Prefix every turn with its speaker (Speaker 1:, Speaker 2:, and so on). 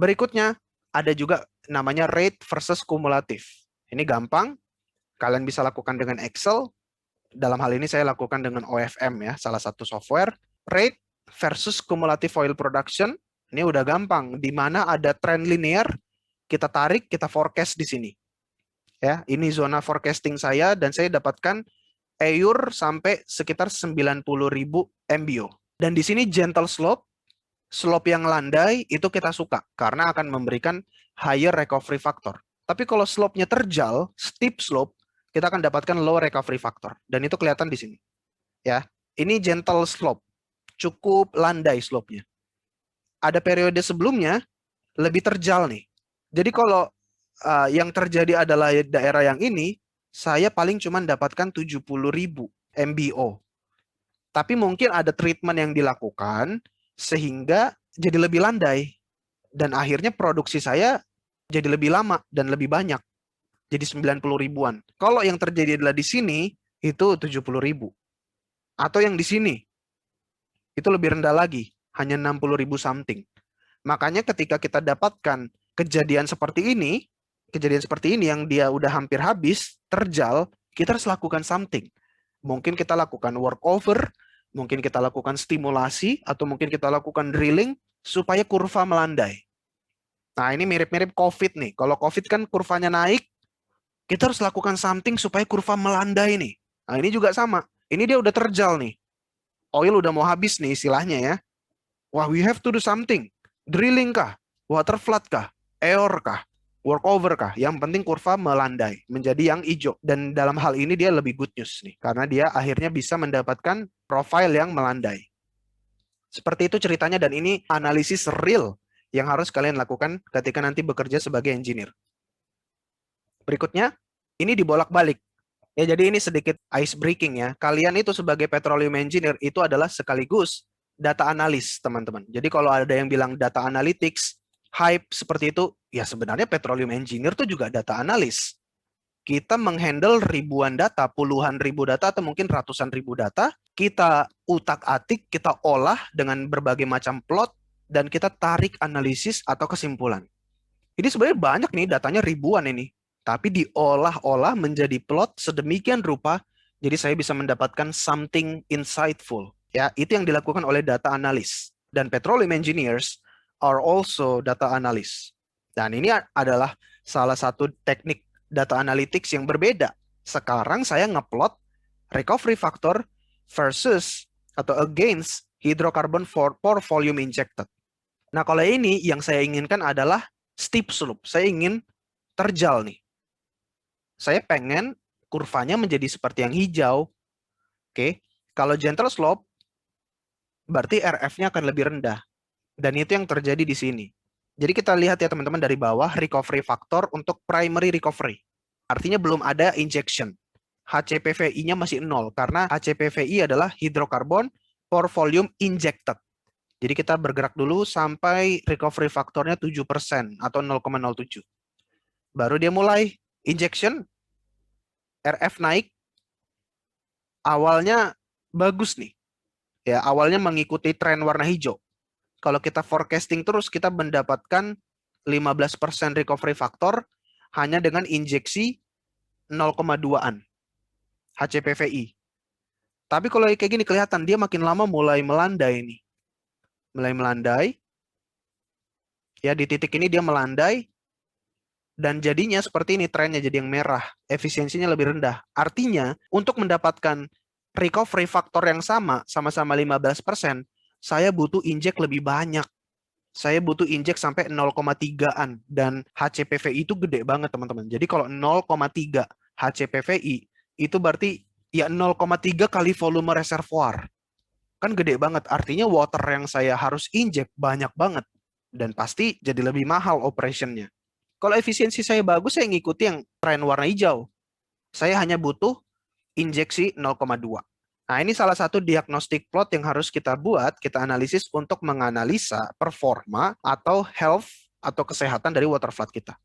Speaker 1: Berikutnya, ada juga namanya rate versus kumulatif. Ini gampang, kalian bisa lakukan dengan Excel. Dalam hal ini saya lakukan dengan OFM ya, salah satu software. Rate versus cumulative oil production, ini udah gampang. Di mana ada trend linear, kita tarik, kita forecast di sini. Ya, ini zona forecasting saya dan saya dapatkan EUR sampai sekitar 90.000 MBO. Dan di sini gentle slope, slope yang landai itu kita suka karena akan memberikan higher recovery factor. Tapi kalau slope-nya terjal, steep slope, kita akan dapatkan low recovery factor. Dan itu kelihatan di sini. Ya, ini gentle slope, cukup landai slope-nya. Ada periode sebelumnya lebih terjal nih. Jadi kalau yang terjadi adalah daerah yang ini, saya paling cuma dapatkan 70.000 MBO. Tapi mungkin ada treatment yang dilakukan sehingga jadi lebih landai. Dan akhirnya produksi saya jadi lebih lama dan lebih banyak. Jadi 90 ribuan. Kalau yang terjadi adalah di sini, itu 70.000. Atau yang di sini, itu lebih rendah lagi. Hanya 60.000 something. Makanya ketika kita dapatkan kejadian seperti ini yang dia udah hampir habis, terjal, kita harus lakukan something. Mungkin kita lakukan workover, mungkin kita lakukan stimulasi, atau mungkin kita lakukan drilling, supaya kurva melandai. Nah, ini mirip-mirip COVID nih. Kalau COVID kan kurvanya naik, kita harus lakukan something supaya kurva melandai nih. Nah, ini juga sama. Ini dia udah terjal nih. Oil udah mau habis nih istilahnya ya. Wah, we have to do something. Drilling kah? Water flood kah? EOR kah? Workover kah? Yang penting kurva melandai, menjadi yang hijau. Dan dalam hal ini dia lebih good news nih. Karena dia akhirnya bisa mendapatkan profile yang melandai. Seperti itu ceritanya dan ini analisis real yang harus kalian lakukan ketika nanti bekerja sebagai engineer. Berikutnya, ini dibolak-balik. Ya, jadi ini sedikit ice breaking ya. Kalian itu sebagai petroleum engineer itu adalah sekaligus data analis, teman-teman. Jadi kalau ada yang bilang data analytics, hype seperti itu, ya sebenarnya petroleum engineer itu juga data analis. Kita menghandle ribuan data, puluhan ribu data, atau mungkin ratusan ribu data. Kita utak-atik, kita olah dengan berbagai macam plot, dan kita tarik analisis atau kesimpulan. Ini sebenarnya banyak nih, datanya ribuan ini. Tapi diolah-olah menjadi plot sedemikian rupa, jadi saya bisa mendapatkan something insightful. Ya, itu yang dilakukan oleh data analis. Dan petroleum engineers are also data analyst. Dan ini adalah salah satu teknik data analytics yang berbeda. Sekarang saya ngeplot recovery factor versus atau against hydrocarbon for volume injected. Nah, kalau ini yang saya inginkan adalah steep slope. Saya ingin terjal nih. Saya pengen kurvanya menjadi seperti yang hijau. Oke, kalau gentle slope, berarti RF-nya akan lebih rendah. Dan itu yang terjadi di sini. Jadi kita lihat ya teman-teman dari bawah, recovery factor untuk primary recovery. Artinya belum ada injection. HCPVI-nya masih 0, karena HCPVI adalah hydrocarbon for volume injected. Jadi kita bergerak dulu sampai recovery factornya 7% atau 0,07. Baru dia mulai injection, RF naik, awalnya bagus nih. Ya, awalnya mengikuti tren warna hijau. Kalau kita forecasting terus, kita mendapatkan 15% recovery factor hanya dengan injeksi 0,2-an HCPVI. Tapi kalau kayak gini kelihatan, dia makin lama mulai melandai nih. Mulai melandai. Ya, di titik ini dia melandai. Dan jadinya seperti ini trennya jadi yang merah. Efisiensinya lebih rendah. Artinya, untuk mendapatkan recovery factor yang sama-sama 15%, saya butuh injek lebih banyak. Saya butuh injek sampai 0,3-an. Dan HCPVI itu gede banget, teman-teman. Jadi kalau 0,3 HCPVI, itu berarti ya 0,3 kali volume reservoir. Kan gede banget. Artinya water yang saya harus injek banyak banget. Dan pasti jadi lebih mahal operationnya. Kalau efisiensi saya bagus, saya ngikuti yang tren warna hijau. Saya hanya butuh injeksi 0,2. Nah, ini salah satu diagnostic plot yang harus kita buat, kita analisis untuk menganalisa performa atau health atau kesehatan dari water flood kita.